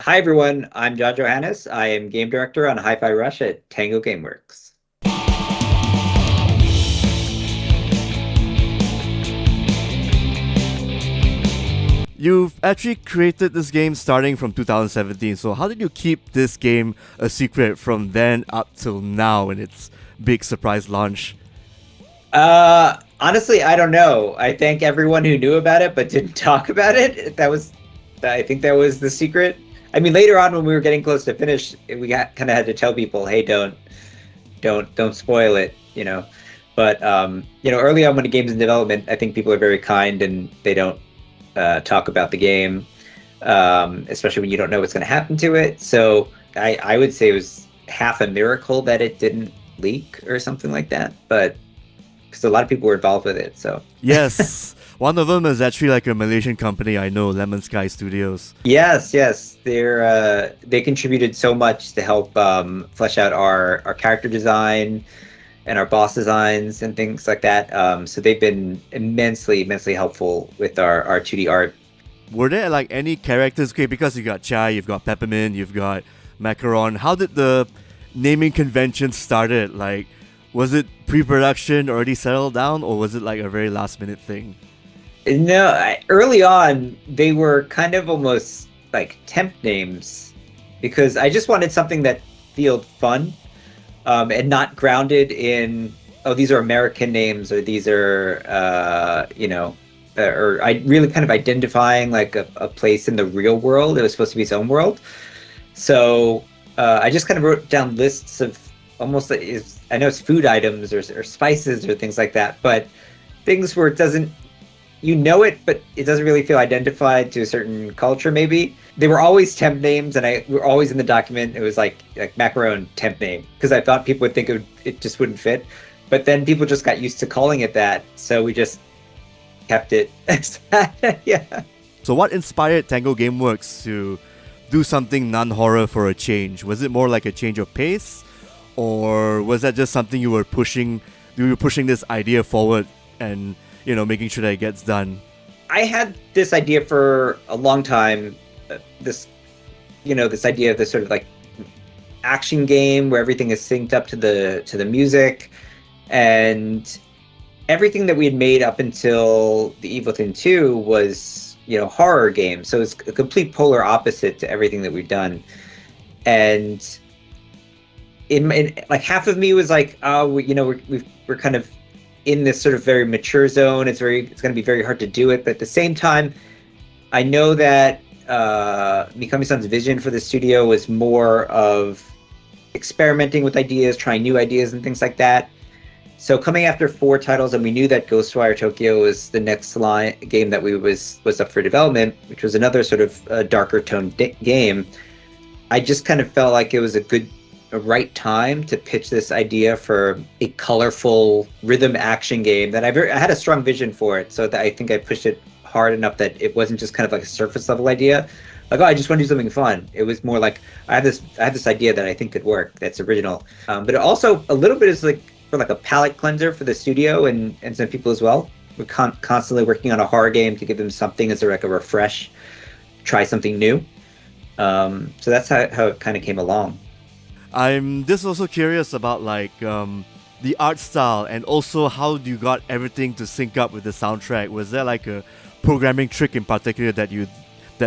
Hi everyone, I'm John Johannes. I am game director on Hi-Fi Rush at Tango Gameworks. You've actually created this game starting from 2017, so how did you keep this game a secret from then up till now in its big surprise launch? Honestly, I don't know. I thank everyone who knew about it but didn't talk about it. I think that was the secret. I mean, later on when we were getting close to finish, we got kind of had to tell people, hey, don't spoil it, you know. But early on when a game's in development, I think people are very kind and they don't talk about the game, especially when you don't know what's going to happen to it. So I would say it was half a miracle that it didn't leak or something like that. But because a lot of people were involved with it, so Yes, one of them is actually like a Malaysian company I know, Lemon Sky Studios. yes, they contributed so much to help flesh out our character design and our boss designs and things like that. So they've been immensely helpful with our 2D art. Were there like any characters? Okay, because you got Chai, you've got Peppermint, you've got Macaron. How did the naming convention started? Like, was it pre-production already settled down, or was it like a very last-minute thing? No, early on they were kind of almost like temp names because I just wanted something that felt fun, and not grounded in, oh, these are American names or these are or I really kind of identifying like a place in the real world. It was supposed to be its own world. So I just kind of wrote down lists of almost like I know it's food items or spices or things like that, but things where it doesn't, you know it, but it doesn't really feel identified to a certain culture. Maybe they were always temp names, and I were always in the document. It was like macaron temp name because I thought people would think it just wouldn't fit, but then people just got used to calling it that, so we just kept it as that. Yeah. So, what inspired Tango Gameworks to do something non-horror for a change? Was it more like a change of pace, or was that just something you were pushing? You were pushing this idea forward and making sure that it gets done. I had this idea for a long time. This idea of this sort of like action game where everything is synced up to the music, and everything that we had made up until The Evil Within 2 was horror games. So it's a complete polar opposite to everything that we've done. And in like half of me was like, oh, we're kind of in this sort of very mature zone. It's going to be very hard to do it. But at the same time, I know that Mikami-san's vision for the studio was more of experimenting with ideas, trying new ideas and things like that. So coming after 4 titles, and we knew that Ghostwire Tokyo was the next game that was up for development, which was another sort of darker toned game. I just kind of felt like it was a right time to pitch this idea for a colorful rhythm action game that I had a strong vision for it. So that I think I pushed it hard enough that it wasn't just kind of like a surface level idea. Like, oh, I just want to do something fun. It was more like I had this idea that I think could work. That's original. But it also a little bit is like for like a palate cleanser for the studio and some people as well. We're constantly working on a horror game to give them something as like a refresh, try something new. So that's how it kind of came along. I'm just also curious about like the art style, and also how you got everything to sync up with the soundtrack. Was there like a programming trick in particular that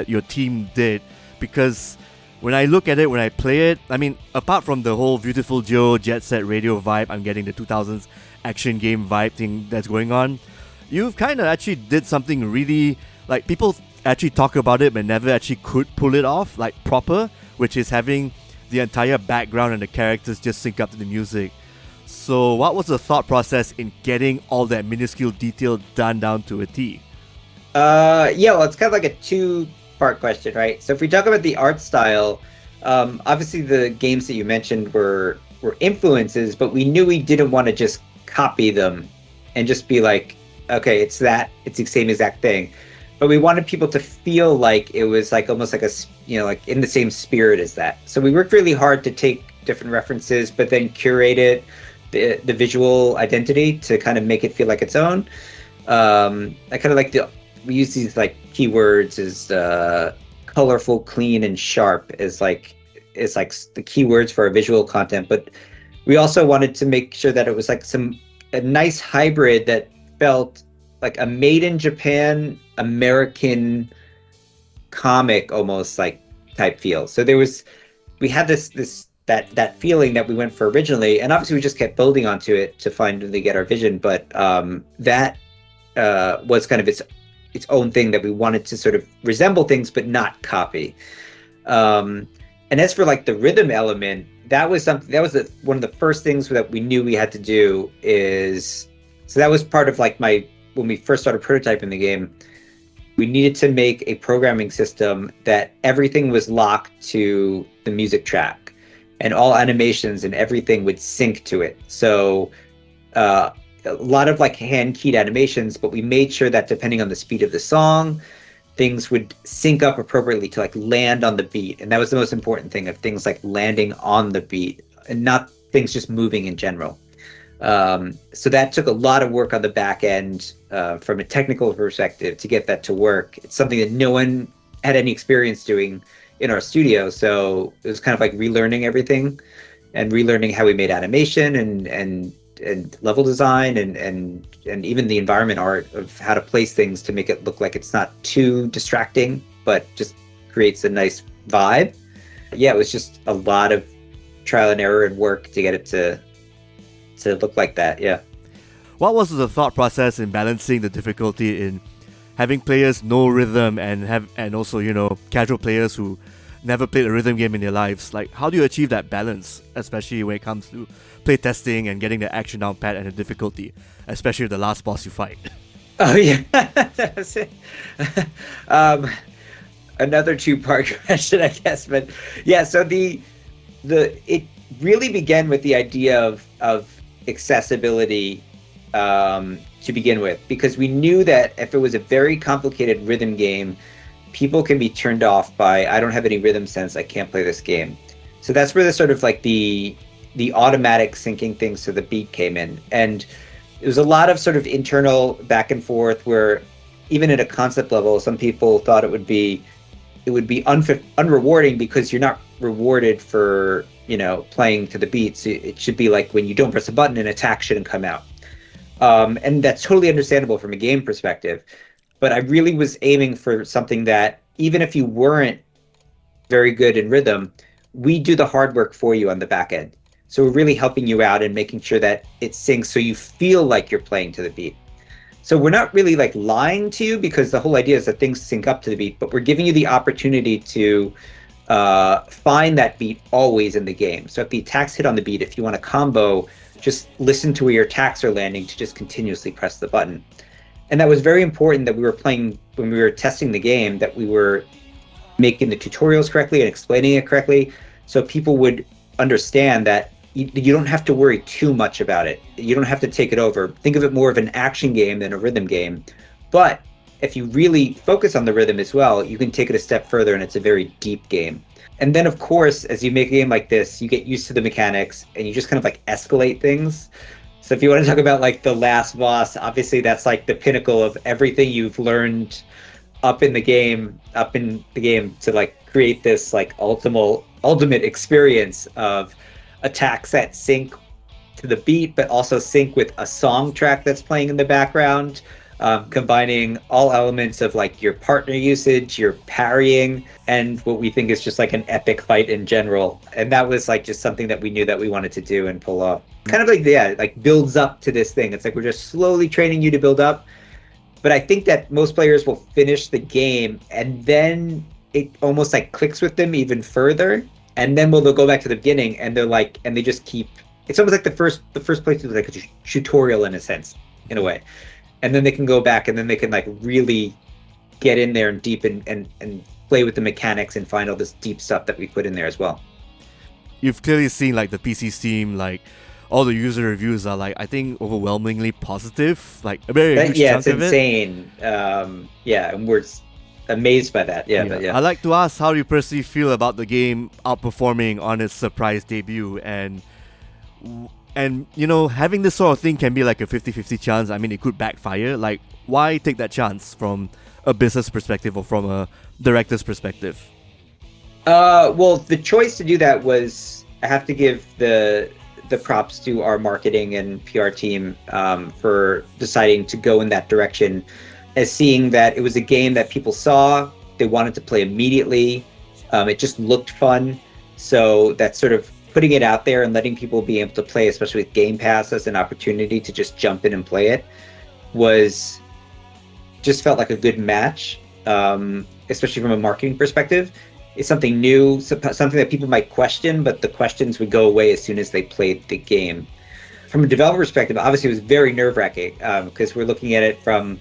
your team did? Because when I look at it, when I play it, I mean, apart from the whole Beautiful Joe Jet Set Radio vibe, I'm getting the 2000s action game vibe thing that's going on. You've kind of actually did something really, like, people actually talk about it but never actually could pull it off like proper, which is having the entire background and the characters just sync up to the music. So what was the thought process in getting all that minuscule detail done down to a T? Yeah, well, it's kind of like a 2-part question, right? So if we talk about the art style, obviously the games that you mentioned were influences, but we knew we didn't want to just copy them and just be like, okay, it's the same exact thing. But we wanted people to feel like it was like almost like like in the same spirit as that. So we worked really hard to take different references, but then curate it, the visual identity to kind of make it feel like its own. I kind of like we use these like keywords as colorful, clean, and sharp is like the keywords for our visual content. But we also wanted to make sure that it was like a nice hybrid that felt like a made in Japan American comic almost like type feel. So we had that feeling that we went for originally, and obviously we just kept building onto it to finally get our vision. But that was kind of its own thing that we wanted to sort of resemble things but not copy. And as for like the rhythm element, that was one of the first things that we knew we had to do. So that was part of like when we first started prototyping the game. We needed to make a programming system that everything was locked to the music track, and all animations and everything would sync to it. So a lot of like hand keyed animations, but we made sure that depending on the speed of the song, things would sync up appropriately to like land on the beat. And that was the most important thing, of things like landing on the beat and not things just moving in general. So that took a lot of work on the back end from a technical perspective to get that to work. It's something that no one had any experience doing in our studio. So it was kind of like relearning everything and relearning how we made animation and level design and even the environment art of how to place things to make it look like it's not too distracting, but just creates a nice vibe. Yeah, it was just a lot of trial and error and work to get it to look like that. Yeah. What was the thought process in balancing the difficulty in having players know rhythm and also, you know, casual players who never played a rhythm game in their lives? Like, how do you achieve that balance, especially when it comes to play testing and getting the action down pat and the difficulty, especially the last boss you fight? Oh yeah. That's it. Another two-part question, I guess. But yeah, so it really began with the idea of accessibility to begin with, because we knew that if it was a very complicated rhythm game, people can be turned off by, I don't have any rhythm sense, I can't play this game. So that's where the sort of like the automatic syncing things to the beat came in. And it was a lot of sort of internal back and forth where even at a concept level, some people thought it would be unrewarding because you're not rewarded for, you know, playing to the beats. It should be like when you don't press a button, an attack shouldn't come out. And that's totally understandable from a game perspective. But I really was aiming for something that even if you weren't very good in rhythm, we do the hard work for you on the back end. So we're really helping you out and making sure that it syncs so you feel like you're playing to the beat. So we're not really like lying to you, because the whole idea is that things sync up to the beat, but we're giving you the opportunity to find that beat always in the game. So if the attacks hit on the beat, if you want a combo, just listen to where your attacks are landing to just continuously press the button. And that was very important that we were playing, when we were testing the game, that we were making the tutorials correctly and explaining it correctly, so people would understand that you don't have to worry too much about it. You don't have to take it over. Think of it more of an action game than a rhythm game. But if you really focus on the rhythm as well, you can take it a step further, and it's a very deep game. And then, of course, as you make a game like this, you get used to the mechanics and you just kind of like escalate things. So if you want to talk about like the last boss, obviously that's like the pinnacle of everything you've learned up in the game to like create this like ultimate experience of attacks that sync to the beat, but also sync with a song track that's playing in the background, combining all elements of like your partner usage, your parrying, and what we think is just like an epic fight in general. And that was like just something that we knew that we wanted to do and pull off. Kind of like, yeah, like builds up to this thing. It's like we're just slowly training you to build up. But I think that most players will finish the game and then it almost like clicks with them even further. And then they'll go back to the beginning and they're like, and they just keep, it's almost like the first place is like a tutorial in a sense, in a way. And then they can go back and then they can like really get in there and deep and play with the mechanics and find all this deep stuff that we put in there as well. You've clearly seen like the PC Steam, like all the user reviews are like, I think overwhelmingly positive, like a very huge chunk of it. Yeah, it's insane. Yeah, and we're amazed by that. Yeah. I'd like to ask, how do you personally feel about the game outperforming on its surprise debut? And you know, having this sort of thing can be like a 50-50 chance. I mean, it could backfire. Like, why take that chance from a business perspective or from a director's perspective? Well, the choice to do that was, I have to give the props to our marketing and PR team for deciding to go in that direction, as seeing that it was a game that people saw, they wanted to play immediately. It just looked fun. So that's sort of putting it out there and letting people be able to play, especially with Game Pass as an opportunity to just jump in and play it, was just felt like a good match, especially from a marketing perspective. It's something new, something that people might question, but the questions would go away as soon as they played the game. From a developer perspective, obviously it was very nerve-wracking, because we're looking at it from,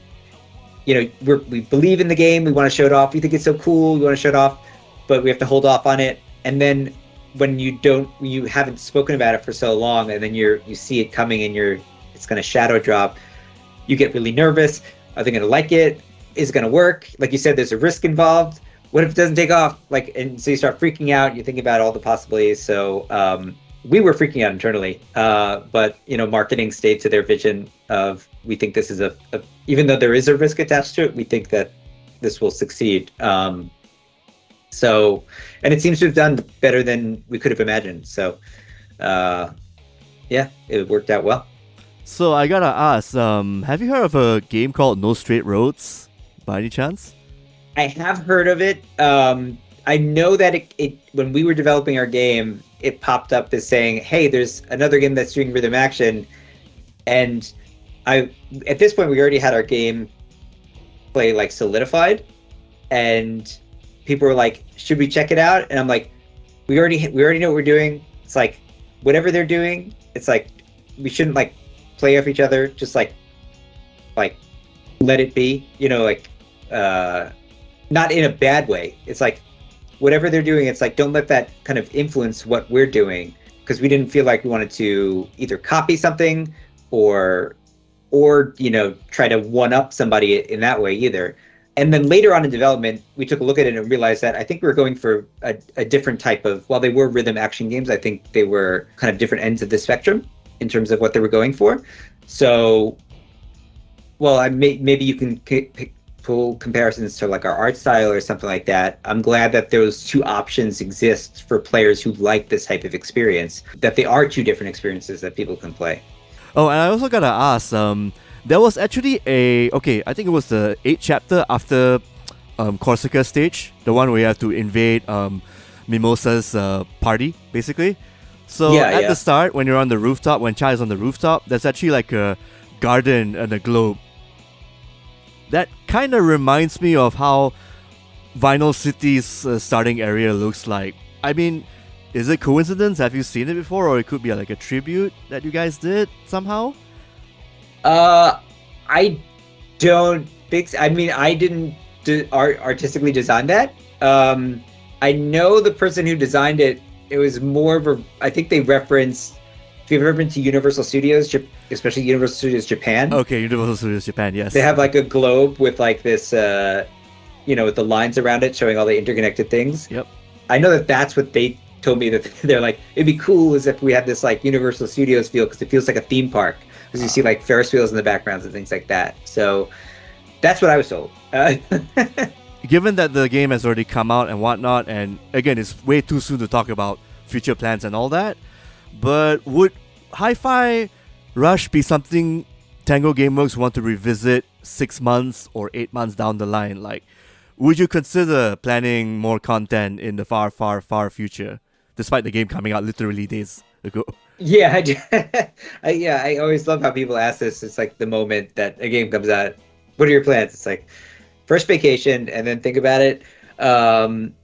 we believe in the game, we want to show it off, we think it's so cool, we want to show it off, but we have to hold off on it. And then when you haven't spoken about it for so long, and then you see it coming and it's going to shadow drop, you get really nervous. Are they going to like it? Is it going to work? Like you said, there's a risk involved. What if it doesn't take off? And so you start freaking out. You think about all the possibilities. So we were freaking out internally, but marketing stayed to their vision of, we think this is even though there is a risk attached to it, we think that this will succeed. So, and it seems to have done better than we could have imagined. So, yeah, it worked out well. So I gotta ask, have you heard of a game called No Straight Roads by any chance? I have heard of it. I know that it when we were developing our game, it popped up as saying, "Hey, there's another game that's doing rhythm action," and at this point we already had our game play like solidified, and people were like, "Should we check it out?" And I'm like, "We already know what we're doing. It's like whatever they're doing. It's like we shouldn't like play off each other. Just like let it be. Not in a bad way. It's like whatever they're doing, it's like don't let that kind of influence what we're doing, because we didn't feel like we wanted to either copy something or try to one up somebody in that way either." And then later on in development, we took a look at it and realized that I think we were going for a different type of, while they were rhythm action games, I think they were kind of different ends of the spectrum in terms of what they were going for. So, well, maybe you can pull comparisons to like our art style or something like that. I'm glad that those two options exist for players who like this type of experience, that they are two different experiences that people can play. Oh, and I also gotta ask, there was actually I think it was the 8th chapter after Corsica stage, the one where you have to invade Mimosa's party, basically. So at the start, when you're on the rooftop, when Chai is on the rooftop, there's actually like a garden and a globe. That kind of reminds me of how Vinyl City's starting area looks like. I mean, is it coincidence? Have you seen it before? Or it could be like a tribute that you guys did somehow? I don't think. I mean, I didn't artistically design that. I know the person who designed it. It was more of a. I think they referenced. If you've ever been to Universal Studios, especially Universal Studios Japan. Okay, Universal Studios Japan. Yes. They have like a globe with like this, with the lines around it showing all the interconnected things. Yep. I know that that's what they told me, that they're like, it'd be cool as if we had this like Universal Studios feel, because it feels like a theme park. Because you see like Ferris wheels in the backgrounds and things like that. So that's what I was told. Given that the game has already come out and whatnot, and again, it's way too soon to talk about future plans and all that, but would Hi-Fi Rush be something Tango Gameworks want to revisit 6 months or 8 months down the line? Like, would you consider planning more content in the far, far, far future, despite the game coming out literally days ago? Yeah, I do. I always love how people ask this. It's like the moment that a game comes out, what are your plans? It's like first vacation and then think about it.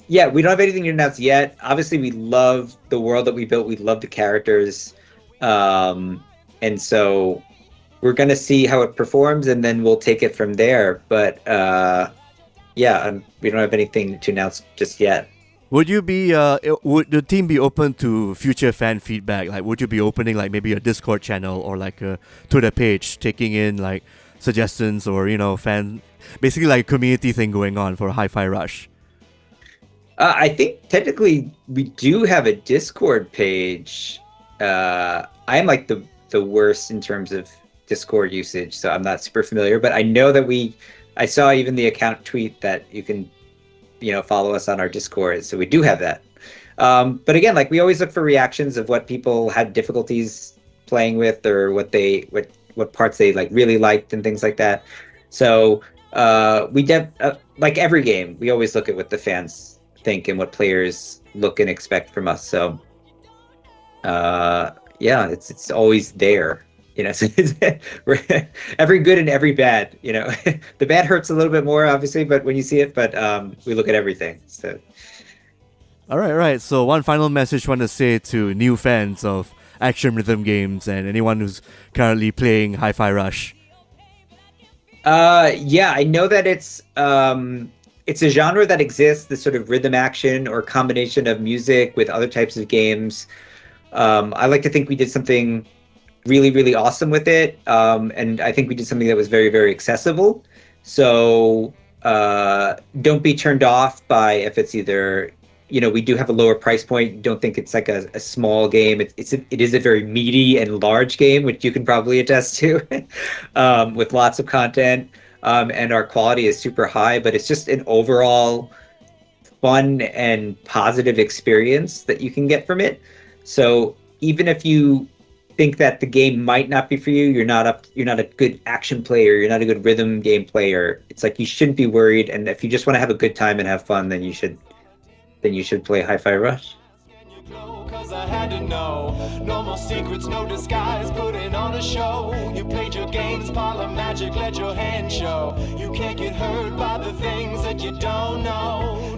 Yeah, we don't have anything to announce yet. Obviously, we love the world that we built. We love the characters. And so we're going to see how it performs, and then we'll take it from there. But yeah, we don't have anything to announce just yet. Would you be would the team be open to future fan feedback? Like, would you be opening like maybe a Discord channel or like a Twitter page, taking in like suggestions or fan, basically like a community thing going on for Hi-Fi Rush? I think technically we do have a Discord page. I'm like the worst in terms of Discord usage, so I'm not super familiar, but I know that we I saw even the account tweet that you can, follow us on our Discord. So we do have that. But again, like we always look for reactions of what people had difficulties playing with, or what parts they like really liked and things like that. So like every game, we always look at what the fans think and what players look and expect from us. So yeah, it's always there. So every good and every bad. The bad hurts a little bit more, obviously, but when you see it, but we look at everything. So. All right. So one final message you want to say to new fans of action rhythm games and anyone who's currently playing Hi-Fi Rush. Yeah, I know that it's a genre that exists, this sort of rhythm action or combination of music with other types of games. I like to think we did something really, really awesome with it. And I think we did something that was very, very accessible. So don't be turned off by if it's either, we do have a lower price point. Don't think it's like a small game. It is a very meaty and large game, which you can probably attest to, with lots of content. And our quality is super high, but it's just an overall fun and positive experience that you can get from it. So even if you think that the game might not be for you, you're not a good action player, you're not a good rhythm game player, it's like you shouldn't be worried. And if you just want to have a good time and have fun, then you should play Hi-Fi Rush. Cause I had to know. No more secrets, no disguise, putting on a show. You played your games, parlor magic, let your hand show. You can't get hurt by the things that you don't know.